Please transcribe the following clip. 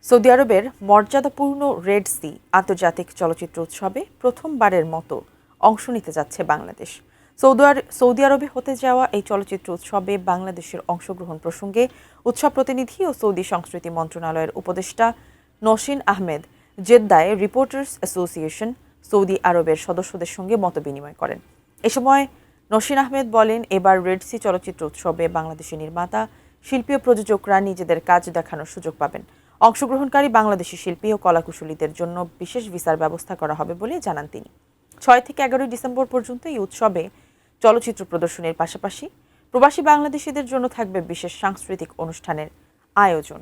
Saudi আরবের মর্যাদাপূর্ণ Red Sea আন্তর্জাতিক চলচ্চিত্র উৎসবে প্রথমবারের মতো অংশ নিতে যাচ্ছে বাংলাদেশ। সৌদি আরবে হতে যাওয়া এই চলচ্চিত্র উৎসবে বাংলাদেশের অংশগ্রহণ প্রসঙ্গে উৎসব প্রতিনিধি ও সৌদি সংস্কৃতি মন্ত্রণালয়ের উপদেষ্টা Naushin Ahmed জেদ্দায় reporters association Saudi আরবের সদস্যদের সঙ্গে মতবিনিময় করেন। এ সময় নসীন আহমেদ বলেন, এবার রেড সি চলচ্চিত্র উৎসবে বাংলাদেশের নির্মাতা, শিল্পী ও প্রযোজকরা নিজেদের কাজ দেখানোর সুযোগ পাবেন। অংশগ্রহণকারী বাংলাদেশি শিল্পী ও কলাকুশলীদের জন্য বিশেষ ভিসার ব্যবস্থা করা হবে বলে জানান তিনি। ৬ থেকে ১১ ডিসেম্বর পর্যন্ত এই উৎসবে চলচ্চিত্র প্রদর্শনীর পাশাপাশি প্রবাসী বাংলাদেশিদের জন্য থাকবে বিশেষ সাংস্কৃতিক অনুষ্ঠানের আয়োজন।